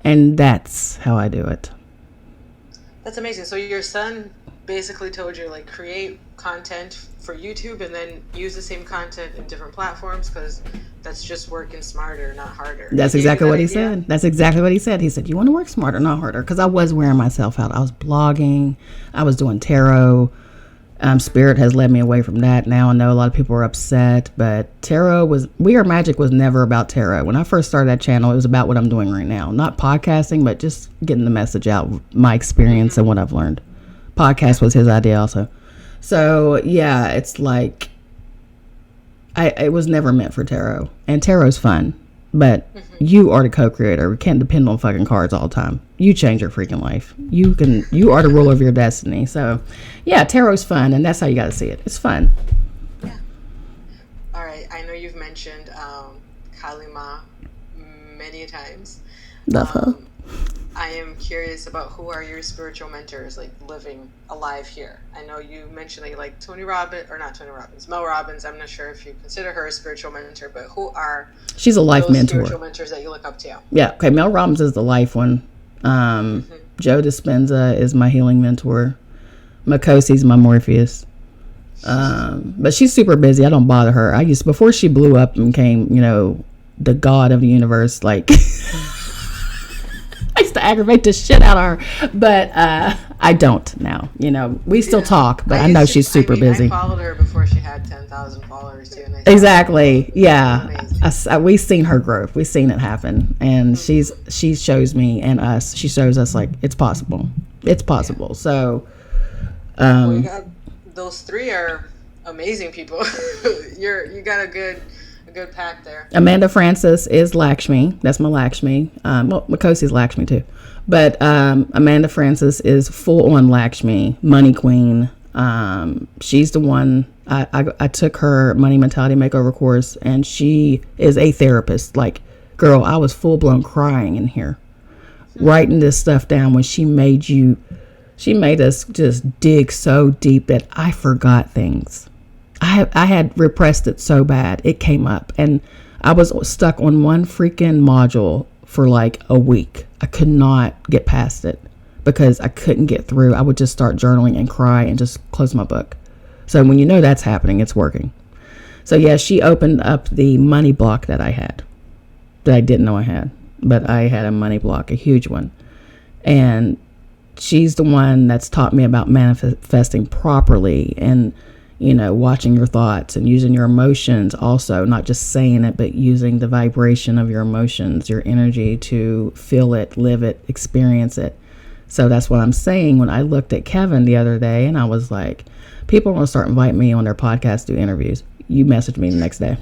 And that's how I do it. That's amazing. So your son basically told you, like, create content for YouTube and then use the same content in different platforms, because that's just working smarter, not harder. That's exactly what he said. That's exactly what he said. He said, you want to work smarter, not harder. Because I was wearing myself out. I was blogging. I was doing tarot. Spirit has led me away from that. Now I know a lot of people are upset, but tarot We Are Magic was never about tarot. When I first started that channel, it was about what I'm doing right now. Not podcasting, but just getting the message out, my experience and what I've learned. Podcast was his idea also. So yeah, it's like, it was never meant for tarot. And tarot's fun, but you are the co-creator. We can't depend on fucking cards all the time. You change your freaking life. You are the ruler of your destiny. So yeah, tarot's fun, and that's how you got to see it. It's fun. Yeah. All right. I know you've mentioned Kalima many times. Love her. I am curious about who are your spiritual mentors, like, living alive here. I know you mentioned that you like Mel Robbins. I'm not sure if you consider her a spiritual mentor, but who are she's a life mentor. Spiritual mentors that you look up to? Yeah. Okay. Mel Robbins is the life one. Joe Dispenza is my healing mentor. Makosi's my Morpheus. But she's super busy. I don't bother her. Before she blew up and became, the god of the universe, like, I used to aggravate the shit out of her, but I don't now. We still talk, but I know she's super busy. I followed her before she had 10,000 followers too. And Exactly. Yeah. We've seen her growth. We've seen it happen, and she shows me and us. She shows us, like, it's possible. It's possible. Yeah. So, well, those three are amazing people. You got a good pack there. Amanda Francis is Lakshmi. That's my Lakshmi. Makosi's Lakshmi too. But Amanda Francis is full on Lakshmi, money queen. She's the one, I took her money mentality makeover course, and she is a therapist. Like, girl, I was full blown crying in here, writing this stuff down when she made us just dig so deep that I forgot things. I had repressed it so bad. It came up, and I was stuck on one freaking module for like a week. I could not get past it because I couldn't get through. I would just start journaling and cry and just close my book. So when that's happening, it's working. So yeah, she opened up the money block that I had, that I didn't know I had, but I had a money block, a huge one. And she's the one that's taught me about manifesting properly, and watching your thoughts and using your emotions also, not just saying it, but using the vibration of your emotions, your energy to feel it, live it, experience it. So that's what I'm saying. When I looked at Kevin the other day and I was like, people are going to start inviting me on their podcast to do interviews. You messaged me the next day.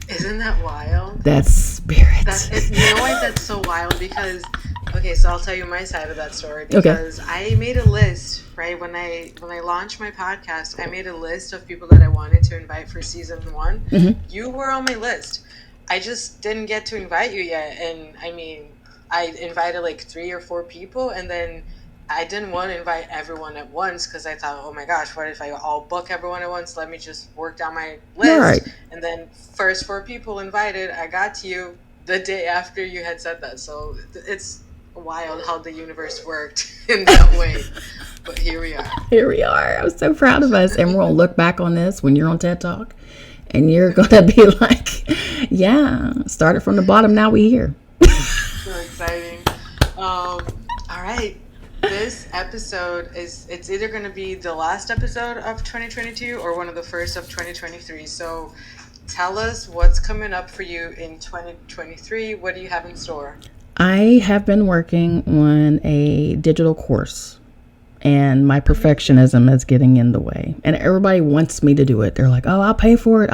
Isn't that wild? That's spirit. You know why that's so wild? Because, okay, so I'll tell you my side of that story. Because I made a list, right? When I launched my podcast, I made a list of people that I wanted to invite for season 1. Mm-hmm. You were on my list. I just didn't get to invite you yet. And I mean, I invited like 3 or 4 people, and then I didn't want to invite everyone at once because I thought, oh my gosh, what if I'll book everyone at once? Let me just work down my list. Right. And then first 4 people invited, I got to you the day after you had said that. So it's wild how the universe worked in that way. But here we are. Here we are. I'm so proud of us. And we're going to look back on this when you're on TED Talk, and you're going to be like, yeah, started from the bottom, now we here. So exciting. All right. This episode it's either going to be the last episode of 2022 or one of the first of 2023. So tell us what's coming up for you in 2023. What do you have in store? I have been working on a digital course, and my perfectionism is getting in the way. And everybody wants me to do it. They're like, oh, I'll pay for it.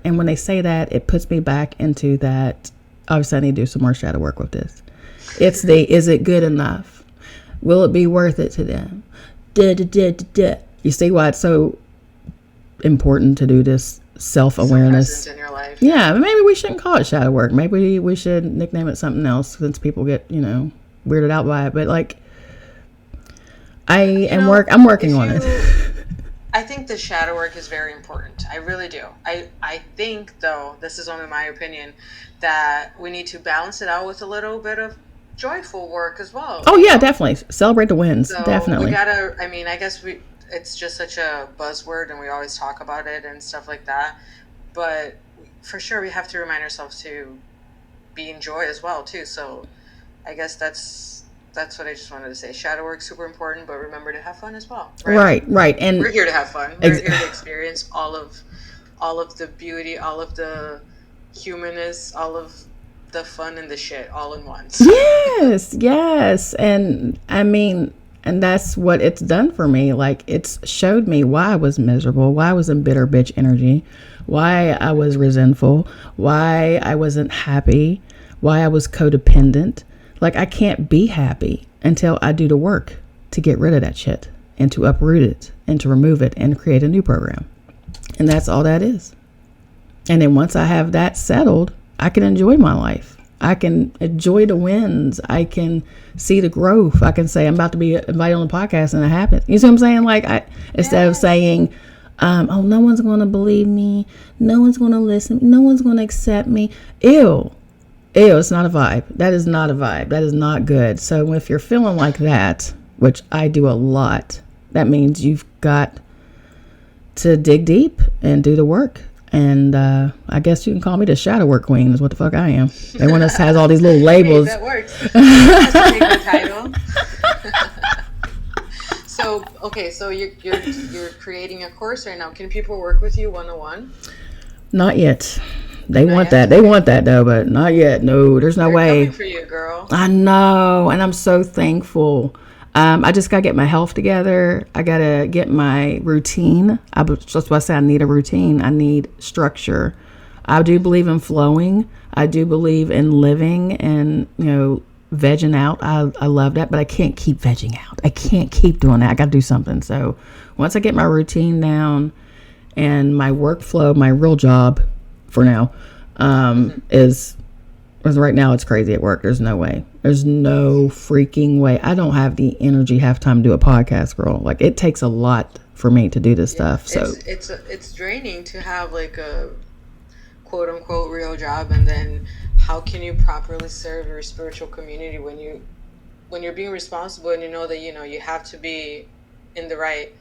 And when they say that, it puts me back into that, obviously I need to do some more shadow work with this. It's is it good enough? Will it be worth it to them? You see why it's so important to do this self-awareness. So present in your life. Yeah, maybe we shouldn't call it shadow work. Maybe we should nickname it something else since people get, weirded out by it. But like, I'm working on it. I think the shadow work is very important. I really do. I think, though, this is only my opinion, that we need to balance it out with a little bit of joyful work as well. Oh, yeah, definitely. Celebrate the wins. So definitely. We gotta, I guess it's just such a buzzword and we always talk about it and stuff like that. But for sure, we have to remind ourselves to be in joy as well, too. So I guess that's what I just wanted to say. Shadow work super important, but remember to have fun as well. Right. And we're here to have fun. We're here to experience all of the beauty, all of the humanness, all of the fun and the shit all in once. Yes. And and that's what it's done for me. Like, it's showed me why I was miserable, why I was in bitter bitch energy, why I was resentful, why I wasn't happy, why I was codependent. Like, I can't be happy until I do the work to get rid of that shit and to uproot it and to remove it and create a new program. And that's all that is. And then once I have that settled, I can enjoy my life. I can enjoy the wins. I can see the growth. I can say I'm about to be invited on the podcast and it happens. You see what I'm saying? Like, instead of saying, oh, no one's going to believe me. No one's going to listen. No one's going to accept me. Ew, it's not a vibe. That is not a vibe. That is not good. So if you're feeling like that, which I do a lot, that means you've got to dig deep and do the work. And I guess you can call me the shadow work queen is what the fuck I am. Everyone else has all these little labels. Hey, that works. That's a good title. So you're creating a course right now. Can people work with you 101? Not yet. They want that. They want that though, but not yet. No, there's no way. Coming for you, girl. I know, and I'm so thankful. I just gotta get my health together. I gotta get my routine. That's why I say I need a routine. I need structure. I do believe in flowing. I do believe in living and, vegging out. I love that, but I can't keep vegging out. I can't keep doing that. I gotta do something. So once I get my routine down and my workflow, my real job for now, is right now it's crazy at work. There's no way. There's no freaking way. I don't have the energy half time to do a podcast, girl. Like, it takes a lot for me to do this stuff. So it's draining to have like a quote unquote real job, and then how can you properly serve your spiritual community when you're being responsible and you know that you have to be in the right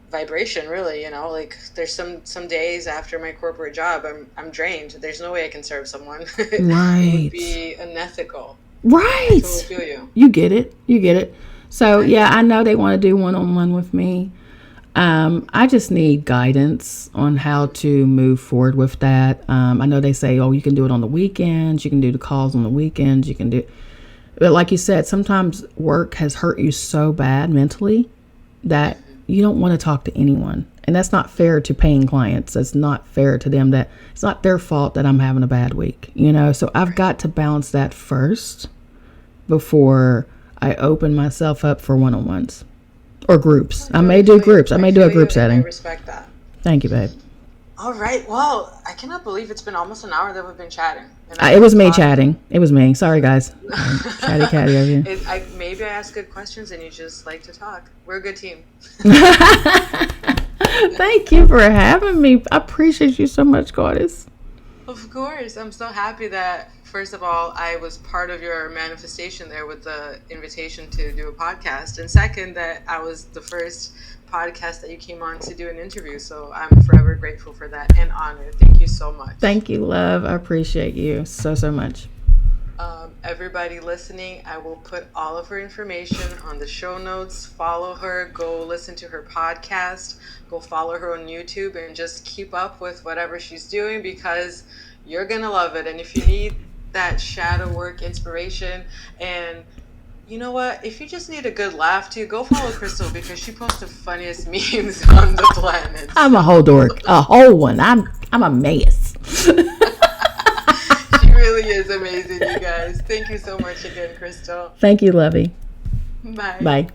vibration, really, like there's some days after my corporate job I'm drained. There's no way I can serve someone. Right. It would be unethical. Right. I totally feel you. You get it. So yeah, I know they want to do one-on-one with me. I just need guidance on how to move forward with that. I know they say, oh, you can do it on the weekends, you can do the calls on the weekends, you can do, but like you said, sometimes work has hurt you so bad mentally that you don't want to talk to anyone. And that's not fair to paying clients. That's not fair to them. That it's not their fault that I'm having a bad week, So I've got to balance that first before I open myself up for one-on-ones or groups. I may do groups. I may do a group setting. I respect that. Thank you, babe. All right. Well, I cannot believe it's been almost an hour that we've been chatting. It was me chatting. It was me. Sorry, guys. Chatty catty over here. Maybe I ask good questions and you just like to talk. We're a good team. Thank you for having me. I appreciate you so much, Goddess. Of course. I'm so happy that, first of all, I was part of your manifestation there with the invitation to do a podcast. And second, that I was the first podcast that you came on to do an interview. So I'm forever grateful for that and honored. Thank you so much. Thank you, love. I appreciate you so much. Everybody listening, I will put all of her information on the show notes. Follow her, go listen to her podcast, go follow her on YouTube, and just keep up with whatever she's doing because you're going to love it. And if you need that shadow work inspiration, and you know what, if you just need a good laugh too, go follow Crystal because she posts the funniest memes on the planet. I'm a whole dork, a whole one. I'm a mess. Really is amazing, you guys. Thank you so much again, Crystal. Thank you, Lovey. Bye. Bye.